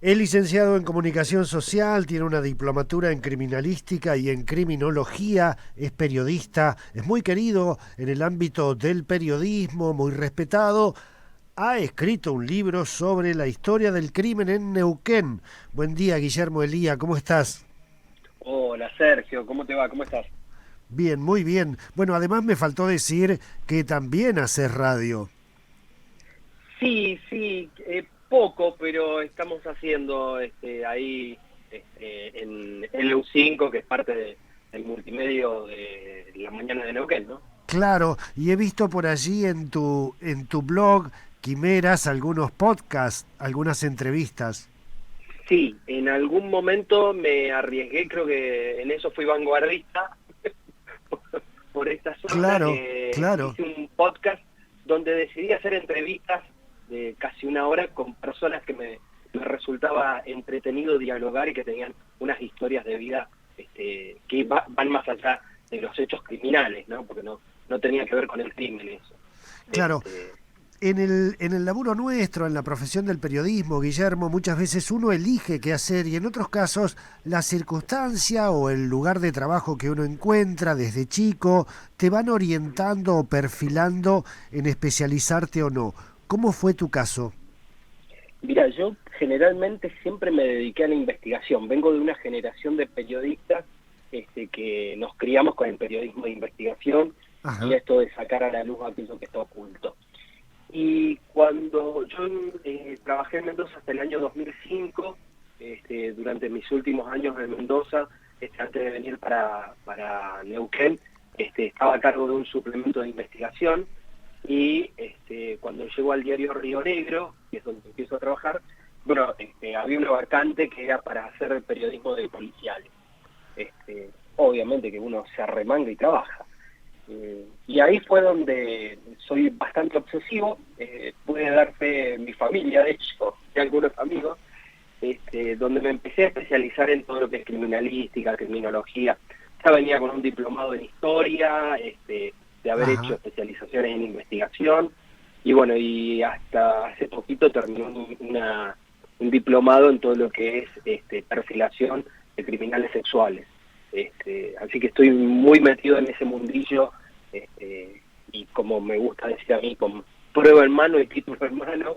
Es licenciado en Comunicación Social, tiene una diplomatura en Criminalística y en Criminología, es periodista, es muy querido en el ámbito del periodismo, muy respetado. Ha escrito un libro sobre la historia del crimen en Neuquén. Buen día, Guillermo Elía, ¿cómo estás? Hola Sergio, ¿cómo te va? ¿Cómo estás? Bien, muy bien. Bueno, además me faltó decir que también haces radio. Sí, sí, poco, pero estamos haciendo ahí en LU5, que es parte del multimedio de la mañana de Neuquén, ¿no? Claro, y he visto por allí en tu blog, Quimeras, algunos podcasts, algunas entrevistas. Sí, en algún momento me arriesgué, creo que en eso fui vanguardista por esta zona, Claro, claro. hice un podcast donde decidí hacer entrevistas de casi una hora con personas que me resultaba entretenido dialogar y que tenían unas historias de vida que van más allá de los hechos criminales, ¿no? Porque no tenía que ver con el crimen eso. Claro, Este, en el laburo nuestro, en la profesión del periodismo, Guillermo, muchas veces uno elige qué hacer y en otros casos la circunstancia o el lugar de trabajo que uno encuentra desde chico te van orientando o perfilando en especializarte o no. ¿Cómo fue tu caso? Mira, yo generalmente siempre me dediqué a la investigación. Vengo de una generación de periodistas que nos criamos con el periodismo de investigación y Ajá, esto de sacar a la luz aquello que está oculto. Y cuando yo trabajé en Mendoza hasta el año 2005, durante mis últimos años en Mendoza, antes de venir para Neuquén, estaba a cargo de un suplemento de investigación y cuando llego al diario Río Negro, que es donde empiezo a trabajar, bueno, había una vacante que era para hacer periodismo de policiales. Obviamente que uno se arremanga y trabaja. Y ahí fue donde soy bastante obsesivo, pude dar fe mi familia, de hecho, y algunos amigos, donde me empecé a especializar en todo lo que es criminalística, criminología. Ya venía con un diplomado en historia, de haber hecho ajá. especializaciones en investigación, y bueno, y hasta hace poquito terminó un diplomado en todo lo que es perfilación de criminales sexuales. Así que estoy muy metido en ese mundillo, y como me gusta decir a mí, con prueba en mano y título en mano,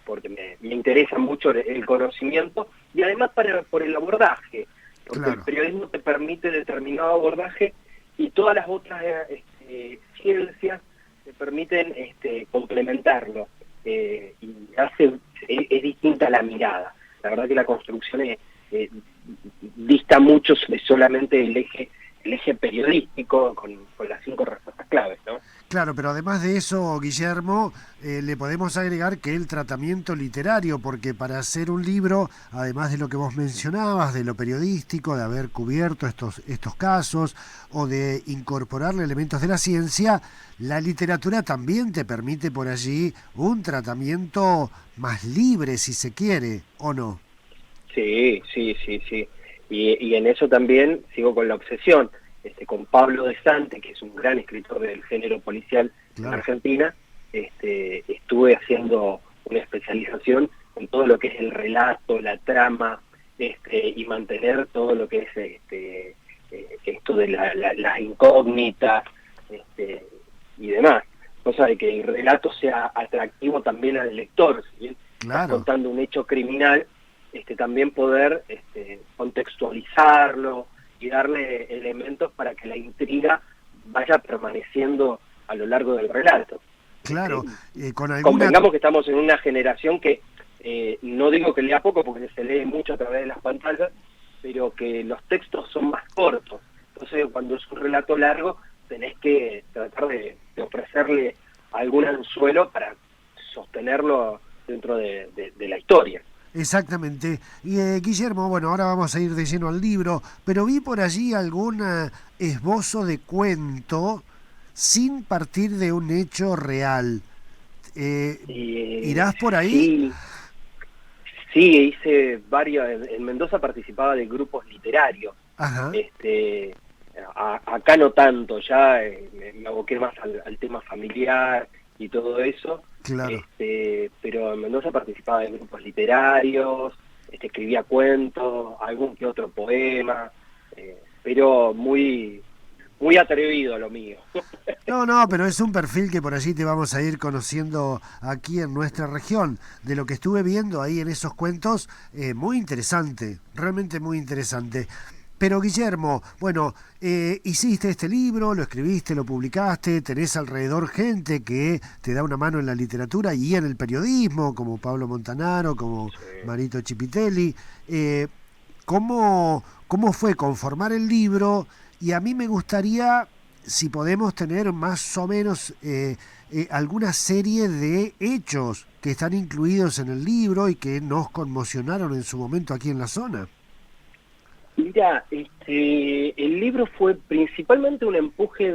porque me interesa mucho el conocimiento y además por el abordaje, porque el Claro. periodismo te permite determinado abordaje y todas las otras ciencias te permiten complementarlo, y es distinta la mirada. La verdad que la construcción eh, dista mucho de solamente el eje periodístico con las 5 respuestas claves, ¿no? Claro, pero además de eso, Guillermo, le podemos agregar que el tratamiento literario, porque para hacer un libro, además de lo que vos mencionabas, de lo periodístico, de haber cubierto estos casos o de incorporarle elementos de la ciencia, la literatura también te permite por allí un tratamiento más libre, si se quiere, ¿o no? Sí, sí, sí, sí. Y en eso también sigo con la obsesión, con Pablo de Sante, que es un gran escritor del género policial en Claro. Argentina. Estuve haciendo una especialización en todo lo que es el relato, la trama, y mantener todo lo que es esto de las incógnitas, este, y demás. Cosa de que el relato sea atractivo también al lector. Si bien estás Claro. contando un hecho criminal, también poder contextualizarlo y darle elementos para que la intriga vaya permaneciendo a lo largo del relato. Este, Claro, con alguna... Convengamos que estamos en una generación que, no digo que lea poco porque se lee mucho a través de las pantallas, pero que los textos son más cortos. Entonces, cuando es un relato largo, tenés que tratar de ofrecerle algún anzuelo para sostenerlo dentro de la historia. Exactamente. Y Guillermo, bueno, ahora vamos a ir de lleno al libro, pero vi por allí algún esbozo de cuento sin partir de un hecho real. Eh, ¿Irás por ahí? Sí, sí, hice varios, en Mendoza participaba de grupos literarios. Ajá, este, Acá no tanto, ya me aboqué más al tema familiar y todo eso, Claro. Pero en Mendoza participaba en grupos literarios, escribía cuentos, algún que otro poema, pero muy, muy atrevido lo mío. No, no, pero es un perfil que por allí te vamos a ir conociendo aquí en nuestra región. De lo que estuve viendo ahí en esos cuentos, muy interesante, realmente muy interesante. Pero Guillermo, bueno, hiciste este libro, lo escribiste, lo publicaste, tenés alrededor gente que te da una mano en la literatura y en el periodismo, como Pablo Montanaro, como Sí. Marito Chipitelli. ¿Cómo fue conformar el libro? Y a mí me gustaría, si podemos tener más o menos alguna serie de hechos que están incluidos en el libro y que nos conmocionaron en su momento aquí en la zona. Mira, el libro fue principalmente un empuje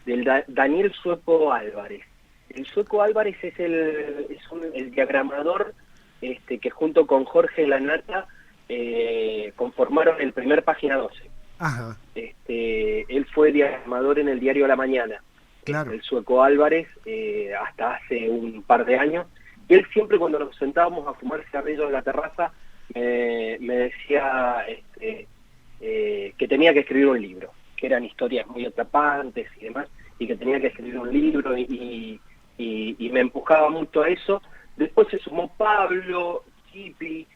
del Daniel Sueco Álvarez. El Sueco Álvarez el diagramador que junto con Jorge Lanata conformaron el primer Página 12. Ajá, Él fue diagramador en el diario La Mañana, claro. el Sueco Álvarez, hasta hace un par de años. Y él siempre cuando nos sentábamos a fumar cigarrillos en la terraza, me decía que tenía que escribir un libro, que eran historias muy atrapantes y demás, y que tenía que escribir un libro y me empujaba mucho a eso. Después se sumó Pablo, Chipi,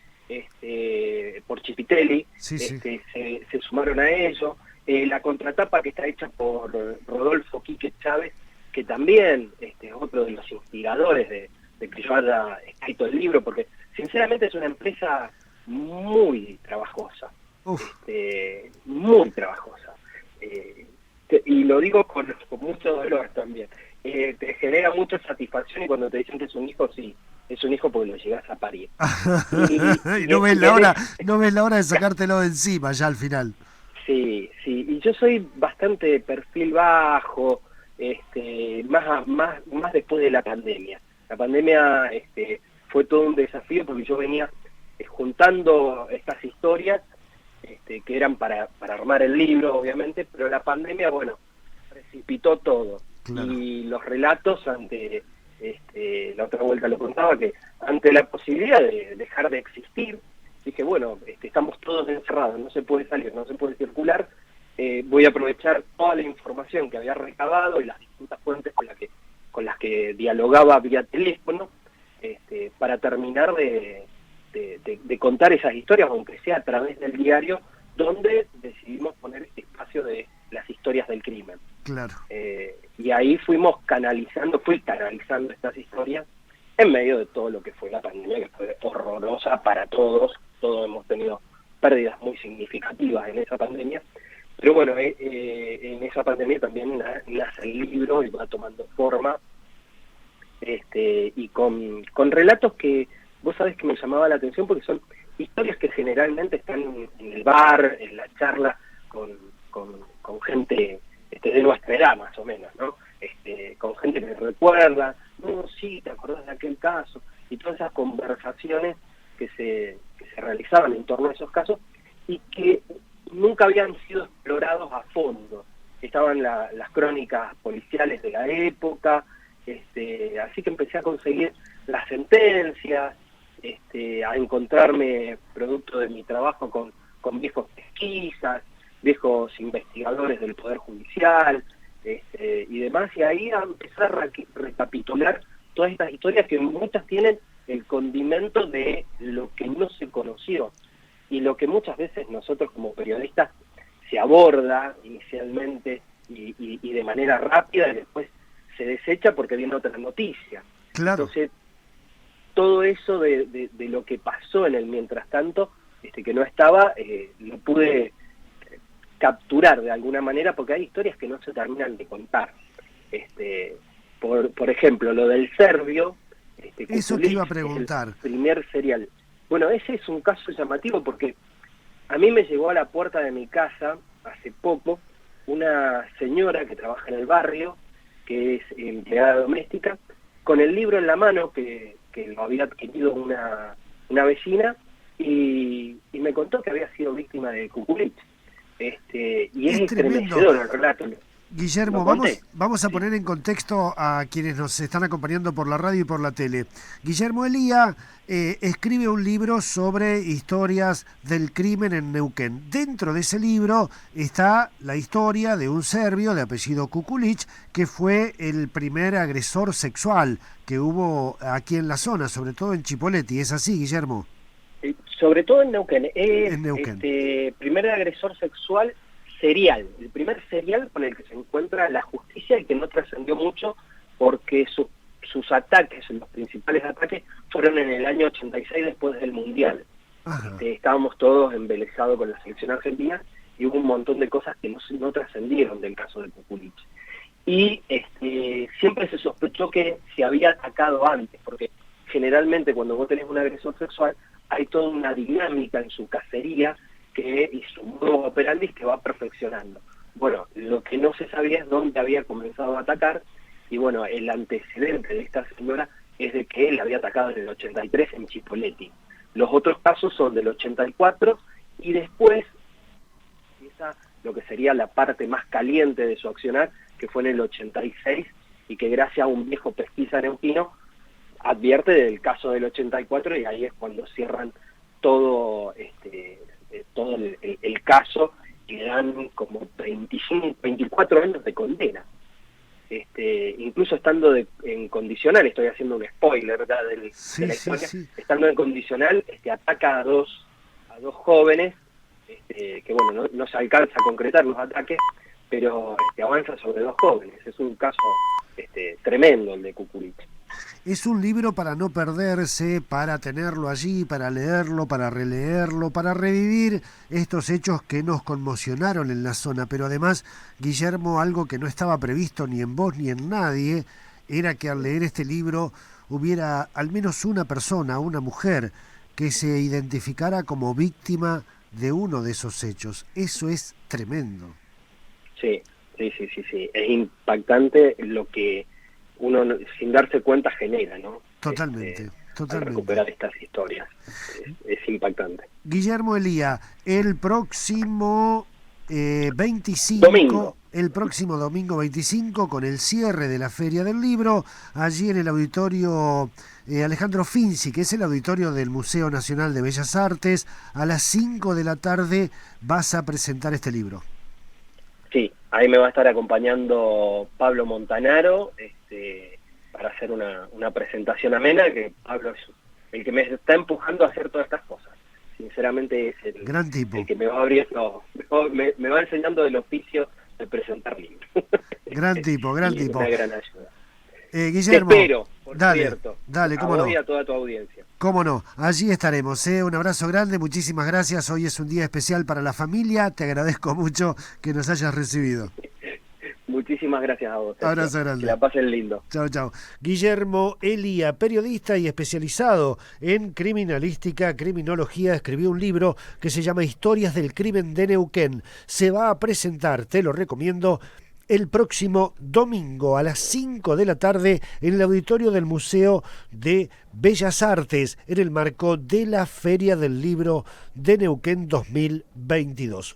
por Chipitelli, Sí, sí. se sumaron a ello. La contratapa que está hecha por Rodolfo Quique Chávez, que también es otro de los instigadores de que yo haya escrito el libro, porque sinceramente es una empresa muy trabajosa, Uf. muy trabajosa. Y lo digo con mucho dolor también. Te genera mucha satisfacción y cuando te dicen que es un hijo, sí, es un hijo porque lo llegas a parir. Y no ves Y la en hora, no ves la hora de sacártelo de encima ya al final. Sí, sí, y yo soy bastante de perfil bajo, más después de la pandemia. La pandemia fue todo un desafío porque yo venía juntando estas historias que eran para armar el libro, obviamente, pero la pandemia, bueno, precipitó todo. Claro. Y los relatos ante, la otra vuelta lo contaba, que ante la posibilidad de dejar de existir, dije, bueno, estamos todos encerrados, no se puede salir, no se puede circular, voy a aprovechar toda la información que había recabado y las distintas fuentes con las que dialogaba vía teléfono, para terminar de contar esas historias, aunque sea a través del diario, donde decidimos poner este espacio de las historias del crimen. Claro. Y ahí fui canalizando estas historias en medio de todo lo que fue la pandemia, que fue horrorosa para todos hemos tenido pérdidas muy significativas en esa pandemia, pero bueno, en esa pandemia también nace el libro y va tomando forma, y con relatos que vos sabés que me llamaba la atención porque son historias que generalmente están en el bar, en la charla, con gente de nuestra edad más o menos, ¿no? Con gente que recuerda, no, sí, te acordás de aquel caso, y todas esas conversaciones que se realizaban en torno a esos casos y que nunca habían sido explorados a fondo. Estaban las crónicas policiales de la época, así que empecé a conseguir las sentencias, a encontrarme, producto de mi trabajo, con viejos pesquisas, viejos investigadores del Poder Judicial, y demás, y ahí a empezar a recapitular todas estas historias que muchas tienen el condimento de lo que no se conoció y lo que muchas veces nosotros como periodistas se aborda inicialmente y de manera rápida y después se desecha porque viene otra noticia. Claro. Entonces, todo eso de lo que pasó en el mientras tanto, que no estaba, lo pude capturar de alguna manera porque hay historias que no se terminan de contar. Por ejemplo, lo del serbio, Eso te iba Kukulik a es el preguntar. primer serial. Bueno, ese es un caso llamativo porque a mí me llegó a la puerta de mi casa hace poco una señora que trabaja en el barrio, que es empleada doméstica, con el libro en la mano que lo había adquirido una vecina y me contó que había sido víctima de Kukulik. Y es Es tremendo. estremecedor el relato. Guillermo, ¿Lo conté? vamos a Sí. poner en contexto a quienes nos están acompañando por la radio y por la tele. Guillermo Elía escribe un libro sobre historias del crimen en Neuquén. Dentro de ese libro está la historia de un serbio de apellido Kukulic, que fue el primer agresor sexual que hubo aquí en la zona, sobre todo en Chipoleti. ¿Es así, Guillermo? Sobre todo en Neuquén, es En Neuquén. primer agresor sexual serial, el primer serial con el que se encuentra la justicia y que no trascendió mucho porque sus ataques, los principales ataques, fueron en el año 86 después del Mundial. Ajá. Estábamos todos embelesados con la selección argentina y hubo un montón de cosas que no trascendieron del caso de Kukulic. Y siempre se sospechó que se había atacado antes, porque generalmente cuando vos tenés un agresor sexual hay toda una dinámica en su cacería y su modo operandi que va perfeccionando. Bueno, lo que no se sabía es dónde había comenzado a atacar, y bueno, el antecedente de esta señora es de que él había atacado en el 83 en Chipoleti. Los otros casos son del 84 y después empieza lo que sería la parte más caliente de su accionar, que fue en el 86 y que gracias a un viejo pesquisa neuquino advierte del caso del 84 y ahí es cuando cierran todo todo el caso y le dan como 24 años de condena. Incluso estando en condicional, estoy haciendo un spoiler ¿verdad? Sí, de la sí, historia, sí. estando en condicional, ataca a dos jóvenes, que bueno, no se alcanza a concretar los ataques, pero avanza sobre dos jóvenes. Es un caso tremendo el de Kukulic. Es un libro para no perderse, para tenerlo allí, para leerlo, para releerlo, para revivir estos hechos que nos conmocionaron en la zona. Pero además, Guillermo, algo que no estaba previsto ni en vos ni en nadie, era que al leer este libro hubiera al menos una persona, una mujer, que se identificara como víctima de uno de esos hechos. Eso es tremendo. Sí. Es impactante lo que uno sin darse cuenta genera, ¿no? Totalmente, Al totalmente. recuperar estas historias. Es impactante. Guillermo Elía, el próximo 25, Domingo. el próximo domingo 25, con el cierre de la Feria del Libro, allí en el auditorio Alejandro Finzi, que es el auditorio del Museo Nacional de Bellas Artes, a las 5 de la tarde vas a presentar este libro. Sí, ahí me va a estar acompañando Pablo Montanaro, para hacer una presentación amena, que Pablo es el que me está empujando a hacer todas estas cosas. Sinceramente es Gran tipo. el que me va abriendo, me va enseñando del oficio de presentar libros. Gran tipo, gran Y es tipo. una gran ayuda. Guillermo, Te espero, por dale, cierto, dale, a cómo vos no. y a toda tu audiencia. Cómo no, allí estaremos. Un abrazo grande, muchísimas gracias. Hoy es un día especial para la familia. Te agradezco mucho que nos hayas recibido. Muchísimas gracias a vos. Abrazo Que grande. la pasen lindo. Chao, chao. Guillermo Elía, periodista y especializado en criminalística, criminología, escribió un libro que se llama Historias del crimen de Neuquén. Se va a presentar, te lo recomiendo, el próximo domingo a las 5 de la tarde en el auditorio del Museo de Bellas Artes, en el marco de la Feria del Libro de Neuquén 2022.